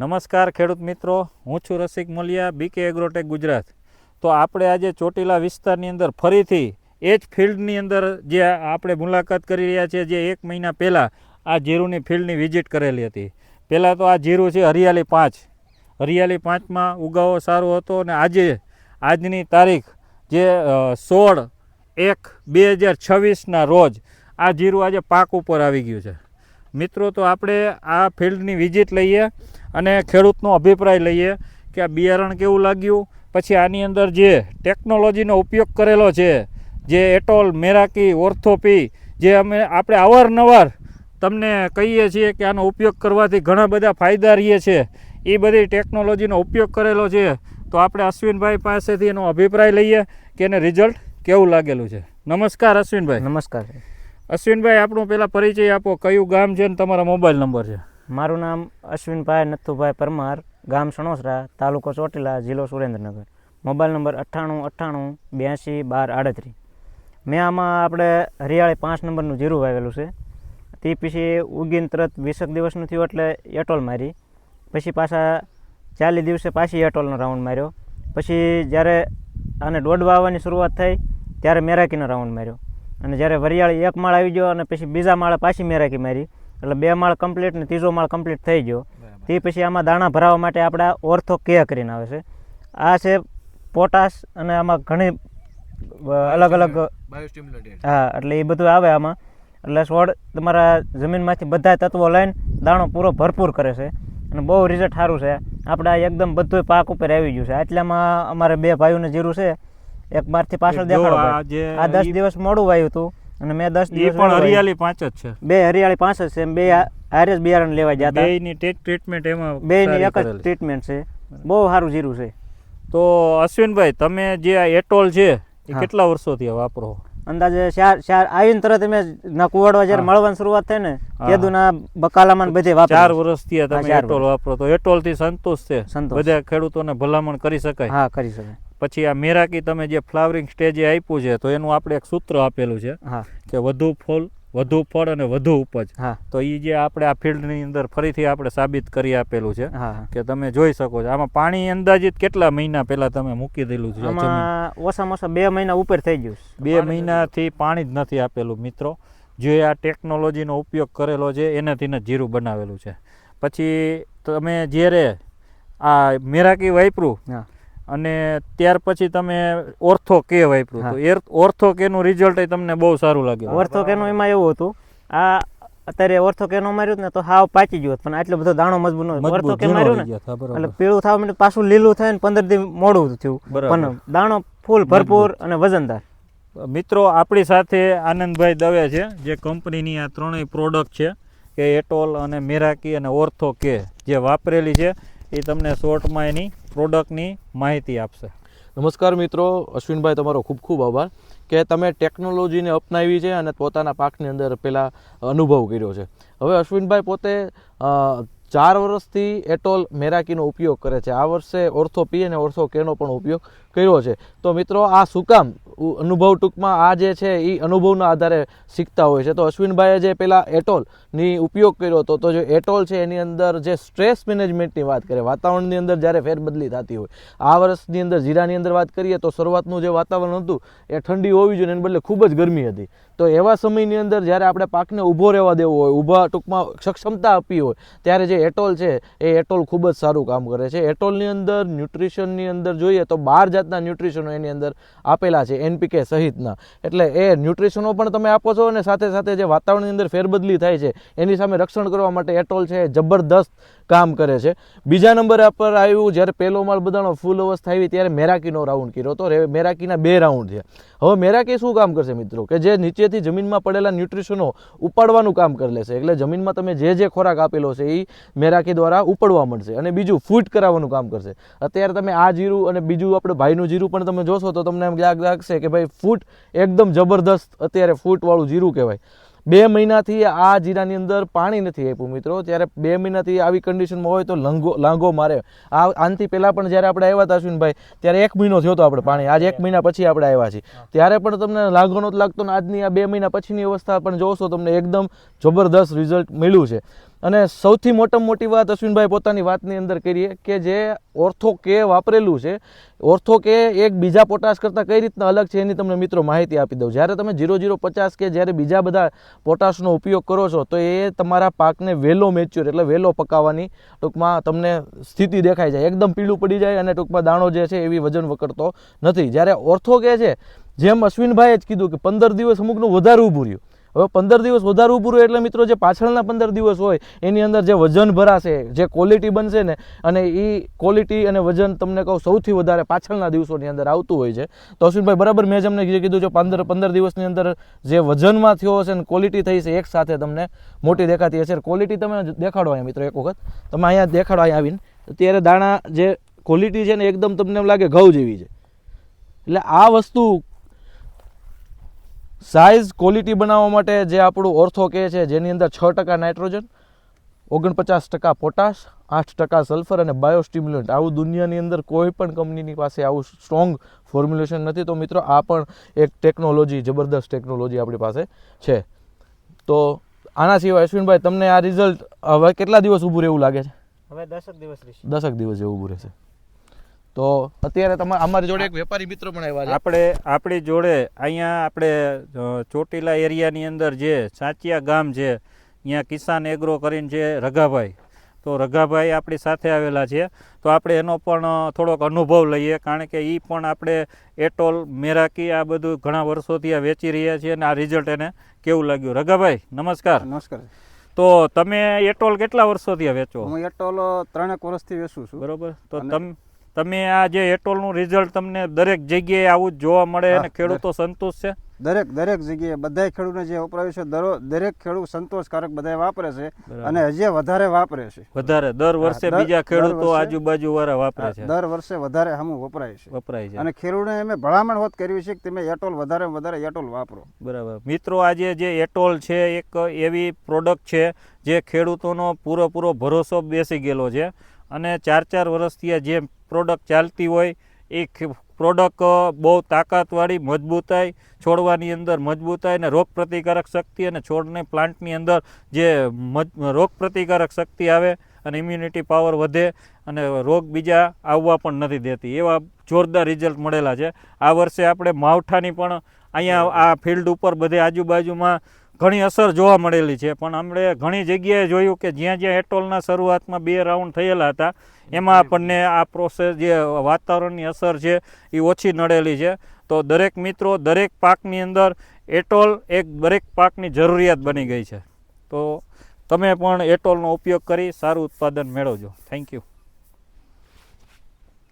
નમસ્કાર ખેડૂત મિત્રો, હું છું રસિક મોલિયા, બીકે એગ્રોટેક ગુજરાત. તો આપણે આજે ચોટીલા વિસ્તારની અંદર ફરીથી એ જ ફિલ્ડની અંદર જે આપણે મુલાકાત કરી રહ્યા છીએ, જે 1 મહિના પહેલાં આ જીરુની ફિલ્ડની વિઝિટ કરેલી હતી. પહેલાં તો આ જીરું છે હરિયાળી 5. હરિયાળી 5માં ઉગાવો સારો હતો અને આજની તારીખ જે 16/1/2026ના રોજ આ જીરું આજે પાક ઉપર આવી ગયું છે. મિત્રો, તો આપણે આ ફિલ્ડની વિઝિટ લઈએ અને ખેડૂતનો અભિપ્રાય લઈએ કે આ બિયારણ કેવું લાગ્યું, પછી આની અંદર જે ટેકનોલોજીનો ઉપયોગ કરેલો છે, જે એટોલ, મેરાકી, ઓર્થોપી, જે આપણે અવારનવાર તમને કહીએ છીએ કે આનો ઉપયોગ કરવાથી ઘણા બધા ફાયદા રહે છે, એ બધી ટેકનોલોજીનો ઉપયોગ કરેલો છે. તો આપણે અશ્વિનભાઈ પાસેથી એનો અભિપ્રાય લઈએ કે એને રિઝલ્ટ કેવું લાગેલું છે. નમસ્કાર અશ્વિનભાઈ. નમસ્કાર અશ્વિનભાઈ, આપણો પહેલાં પરિચય આપો, કયું ગામ છે અને તમારા મોબાઈલ નંબર છે? મારું નામ અશ્વિનભાઈ નથુભાઈ પરમાર, ગામ સણોસરા, તાલુકો ચોટીલા, જિલ્લો સુરેન્દ્રનગર. Mobile number 9898821238. મેં આમાં આપણે હરિયાળી 5 નંબરનું જીરું વાવેલું છે. તે પછી ઉગીને તરત 20 દિવસનું થયું એટલે એટોલ મારી, પછી પાછા 40 દિવસે પાછી એટોલનો રાઉન્ડ માર્યો. પછી જ્યારે આને દોડવા આવવાની શરૂઆત થઈ ત્યારે મેરાકીનો રાઉન્ડ માર્યો, અને જ્યારે વરિયાળી 1 માળ આવી ગયો અને પછી બીજા માળે પાછી મેરાકી મારી, એટલે 2 માળ કમ્પ્લીટ ને 3જો માળ કમ્પ્લીટ થઈ ગયો. તે પછી આમાં દાણા ભરાવવા માટે આપણે ઓર્થો કે કરીને આવે છે. આ છે પોટાશ, અને આમાં ઘણી અલગ અલગ હા, એટલે એ બધું આવે આમાં. એટલે છોડ તમારા જમીનમાંથી બધા તત્વો લઈને દાણો પૂરો ભરપૂર કરે છે અને બહુ રિઝલ્ટ સારું છે. આપણે એકદમ બધું પાક ઉપર આવી ગયું છે. આટલામાં અમારે 2 ભાઈઓને જીરું છે. એક મારથી પાછળ દેખાડો, આ 10 દિવસ મોડું વાવ્યું હતું અને મેં 10 દિવસ પણ હરિયાળી 5 જ છે. 2 હરિયાળી 5 જ છે. 2 આરે જ બિયારણ લેવા ગયા હતા. બેયની ટ્રીટમેન્ટ એમાં 2ની એક જ ટ્રીટમેન્ટ છે. બહુ સારું જીરું છે. તો અશ્વિનભાઈ, તમે જે આ એટોલ છે એ કેટલા વર્ષોથી વાપરો? અંદાજે 4 આવીને તરત અમે કુવાડવા જ્યારે મળવાની શરૂઆત થઈ ને કેદુના બકાલામાં બધે વાપરો. 4 વર્ષથી તમે એટોલ વાપરો, તો એટોલ થી સંતોષ છે? બધા ખેડૂતોને ભલામણ કરી શકાય? હા, કરી શકાય. પછી આ મેરાકી તમે જે ફ્લાવરિંગ સ્ટેજે આપ્યું છે, તો એનું આપણે એક સૂત્ર આપેલું છે કે વધુ ફૂલ, વધુ ફળ અને વધુ ઉપજ. તો એ જે આપણે આ ફિલ્ડની અંદર ફરીથી આપણે સાબિત કરી આપેલું છે કે તમે જોઈ શકો છો. આમાં પાણી અંદાજિત કેટલા મહિના પહેલા તમે મૂકી દેલું છે? ઓછામાં ઓછા 2 મહિના ઉપર થઈ ગયું. 2 મહિનાથી પાણી જ નથી આપેલું. મિત્રો, જે આ ટેકનોલોજીનો ઉપયોગ કરેલો છે એનાથી જ જીરું બનાવેલું છે. પછી તમે જ્યારે આ મેરાકી વાપર્યું અને ત્યાર પછી તમે ઓર્થો કે વાપર્યું, તો ઓર્થો કેનું રિઝલ્ટ તમને બહુ સારું લાગ્યું? ઓર્થો કેનું એમાં એવું હતું, આ અત્યારે ઓર્થો કેનો માર્યું ને તો હાવ પાકી ગયો, પણ આટલો બધો દાણો મજબૂત નહોતો. ઓર્થો કે માર્યું ને એટલે પીળું થવા માંડ્યું, પાછું લીલું થાય ને 15 દી મોડું થયું, પણ દાણો ફૂલ ભરપૂર અને વજનદાર. મિત્રો, આપણી સાથે આનંદભાઈ દવે છે, જે કંપનીની આ 3ય પ્રોડક્ટ છે કે એટોલ અને મેરાકી અને ઓર્થો કે જે વાપરેલી છે, એ તમને શોર્ટમાં એની પ્રોડક્ટની માહિતી આપશે. નમસ્કાર મિત્રો, અશ્વિનભાઈ તમારો ખૂબ ખૂબ આભાર કે તમે ટેકનોલોજીને અપનાવી છે અને પોતાના પાકની અંદર પહેલાં અનુભવ કર્યો છે. હવે અશ્વિનભાઈ પોતે 4 વર્ષથી એટોલ મેરાકીનો ઉપયોગ કરે છે. આ વર્ષે ઓર્થો પી અને ઓર્થો કેનો પણ ઉપયોગ કર્યો છે. તો મિત્રો, આ શું કામ અનુભવ ટૂંકમાં આ જે છે એ અનુભવના આધારે શીખતા હોય છે. તો અશ્વિનભાઈએ જે પહેલાં એટોલની ઉપયોગ કર્યો હતો, તો જે એટોલ છે એની અંદર જે સ્ટ્રેસ મેનેજમેન્ટની વાત કરે, વાતાવરણની અંદર જ્યારે ફેરબદલી થતી હોય, આ વર્ષની અંદર જીરાની અંદર વાત કરીએ તો શરૂઆતનું જે વાતાવરણ હતું એ ઠંડી હોવી જોઈએ, એને બદલે ખૂબ જ ગરમી હતી. તો એવા સમયની અંદર જ્યારે આપણે પાકને ઊભો રહેવા દેવો હોય, ઊભા ટૂંકમાં સક્ષમતા આપવી હોય, ત્યારે જે એટોલ છે એ એટોલ ખૂબ જ સારું કામ કરે છે. એટોલની અંદર ન્યુટ્રિશનની અંદર જોઈએ તો 12 જાતના ન્યુટ્રિશનો એની અંદર આપેલા છે, NPK સહિતના. એટલે એ ન્યુટ્રિશનો પણ તમે આપો છો અને સાથે સાથે જે વાતાવરણની અંદર ફેરબદલી થાય છે એની સામે રક્ષણ કરવા માટે એટોલ છે એ જબરદસ્ત કામ કરે છે. બીજા નંબરે પર આવ્યું જ્યારે પહેલો માળ બધાનો ફૂલ અવસ્થા આવી ત્યારે મેરાકીનો રાઉન્ડ કર્યો હતો. મેરાકીના 2 રાઉન્ડ છે. હવે મેરાકી શું કામ કરશે મિત્રો, કે જે નીચેથી જમીનમાં પડેલા ન્યુટ્રિશનો ઉપાડવાનું કામ કરી લેશે. એટલે જમીનમાં તમે જે ખોરાક આપેલો છે એ મેરાકી દ્વારા ઉપાડવા મળશે. અને બીજું ફૂટ કરાવવાનું કામ કરશે. અત્યારે તમે આ જીરું અને બીજું આપણે ભાઈનું જીરું પણ તમે જોશો તો તમને એમ લાગશે કે ભાઈ ફૂટ એકદમ જબરદસ્ત અત્યારે ફૂટવાળું જીરું કહેવાય. 2 મહિનાથી આ જીરાની અંદર પાણી નથી આપ્યું મિત્રો. ત્યારે 2 મહિનાથી આવી કન્ડિશનમાં હોય તો લાંઘો મારે. આનાથી પહેલાં પણ જ્યારે આપણે આવ્યા હતા અશ્વિનભાઈ, ત્યારે 1 મહિનો થયો હતો આપણે પાણી, આજે 1 મહિના પછી આપણે આવ્યા છીએ, ત્યારે પણ તમને લાંઘો નહોતો લાગતો. ને આજની આ 2 મહિના પછીની અવસ્થા પણ જોશો તમને એકદમ જબરદસ્ત રિઝલ્ટ મળ્યું છે. અને સૌથી મોટામાં મોટી વાત અશ્વિનભાઈ પોતાની વાતની અંદર કરીએ કે જે ઓર્થો કે વાપરેલું છે, ઓર્થો કે એક બીજા પોટાશ કરતાં કઈ રીતના અલગ છે એની તમને મિત્રો માહિતી આપી દઉં. જ્યારે તમે 0050 કે જ્યારે બીજા બધા પોટાશનો ઉપયોગ કરો છો તો એ તમારા પાકને વહેલો મેચ્યોર એટલે વહેલો પકાવવાની ટૂંકમાં તમને સ્થિતિ દેખાઈ જાય, એકદમ પીળું પડી જાય અને ટૂંકમાં દાણો જે છે એવી વજન વકરતો નથી. જ્યારે ઓર્થો કે છે, જેમ અશ્વિનભાઈએ જ કીધું કે 15 દિવસ અમુકનું વધારે ઊભું રહ્યું. હવે 15 દિવસ વધારે ઊભું રહ્યું એટલે મિત્રો જે પાછળના 15 દિવસ હોય એની અંદર જે વજન ભરાશે, જે ક્વોલિટી બનશે ને, અને એ ક્વોલિટી અને વજન તમને કહું સૌથી વધારે પાછળના દિવસોની અંદર આવતું હોય છે. તો અશ્વિનભાઈ બરાબર મેં તમને જે કીધું છે 15 દિવસની અંદર જે વજનમાં થયો હશે ને ક્વોલિટી થઈ છે એક સાથે તમને મોટી દેખાતી હશે. ક્વોલિટી તમે દેખાડો અહીંયા મિત્રો એક વખત, તમે અહીંયા દેખાડો, અહીંયા આવીને અત્યારે દાણા જે ક્વોલિટી છે ને એકદમ તમને એમ લાગે ઘઉં જેવી છે. એટલે આ વસ્તુ સાઇઝ ક્વોલિટી બનાવવા માટે જે આપણું ઓર્થો કે છે, જેની અંદર 6% નાઇટ્રોજન, 49% પોટાશ, 8% સલ્ફર અને બાયોસ્ટિમ્યુલન્ટ, આવું દુનિયાની અંદર કોઈ પણ કંપનીની પાસે આવું સ્ટ્રોંગ ફોર્મ્યુલેશન નથી. તો મિત્રો આ પણ એક ટેકનોલોજી, જબરદસ્ત ટેકનોલોજી આપણી પાસે છે. તો આના સિવાય અશ્વિનભાઈ તમને આ રિઝલ્ટ હવે કેટલા દિવસ ઊભું રહેવું લાગે છે? હવે 10 દિવસ રહેશે. 10 દિવસ જેવું ઊભું રહેશે. તો અત્યારે તમારે અમારી જોડે એક વેપારી મિત્ર પણ આવ્યા છે. આપણી જોડે અહીંયા આપણે ચોટીલા એરિયાની અંદર જે સાચિયા ગામ છે, અહીંયા કિસાન એગ્રો કરીને છે રઘાભાઈ, તો રઘાભાઈ આપણી સાથે આવેલા છે. તો આપણે એનો પણ થોડોક અનુભવ લઈએ, કારણ કે એ પણ આપણે એટોલ, મેરાકી આ બધું ઘણા વર્ષોથી આ વેચી રહ્યા છીએ અને આ રિઝલ્ટ એને કેવું લાગ્યું. રઘાભાઈ નમસ્કાર. નમસ્કાર. તો તમે એટોલ કેટલા વર્ષોથી વેચો? હું એટોલ 3 વર્ષથી વેચું છું. બરોબર. તો તમે આ જે એટોલનું રિઝલ્ટ તમને દરેક જગ્યાએ આવું જ જોવા મળે અને ખેડૂતો સંતોષ છે? દરેક જગ્યાએ બધાય ખેડૂતને જે વપરાયું છે દરેક ખેડૂત સંતોષકારક બધાય વાપરે છે અને હજી વધારે વાપરે છે. વધારે દર વર્ષે બીજા ખેડૂતો આજુબાજુ વાળા વાપરે છે. દર વર્ષે વધારે હમું વપરાય છે. અને ખેડૂતને અમે ભલામણ હોત કરવી છે કે તમે એટોલ વધારે એટોલ વાપરો. બરાબર. મિત્રો, આજે જે એટોલ છે એક એવી પ્રોડક્ટ છે જે ખેડૂતોનો પૂરેપૂરો ભરોસો બેસી ગયેલો છે અને 4 વર્ષથી આ જે પ્રોડક્ટ ચાલતી હોય એ પ્રોડક્ટ બહુ તાકાતવાળી, મજબૂતાઈ, છોડવાની અંદર મજબૂતાઈ અને રોગ પ્રતિકારક શક્તિ અને છોડને પ્લાન્ટની અંદર જે રોગ પ્રતિકારક શક્તિ આવે અને ઇમ્યુનિટી પાવર વધે અને રોગ બીજા આવવા પણ નથી દેતી, એવા જોરદાર રિઝલ્ટ મળેલા છે. આ વર્ષે આપણે માવઠાની પણ અહીંયા આ ફિલ્ડ ઉપર બધે આજુબાજુમાં ઘણી અસર જોવા મળેલી છે, પણ આપણે ઘણી જગ્યાએ જોયું કે જ્યાં એટોલના શરૂઆતમાં 2 રાઉન્ડ થયેલા હતા એમાં આપણને આ પ્રોસેસ, જે વાતાવરણની અસર છે એ ઓછી નડેલી છે. તો દરેક મિત્રો, દરેક પાકની અંદર એટોલ એક દરેક પાકની જરૂરિયાત બની ગઈ છે. તો તમે પણ એટોલનો ઉપયોગ કરી સારું ઉત્પાદન મેળવજો. Thank you.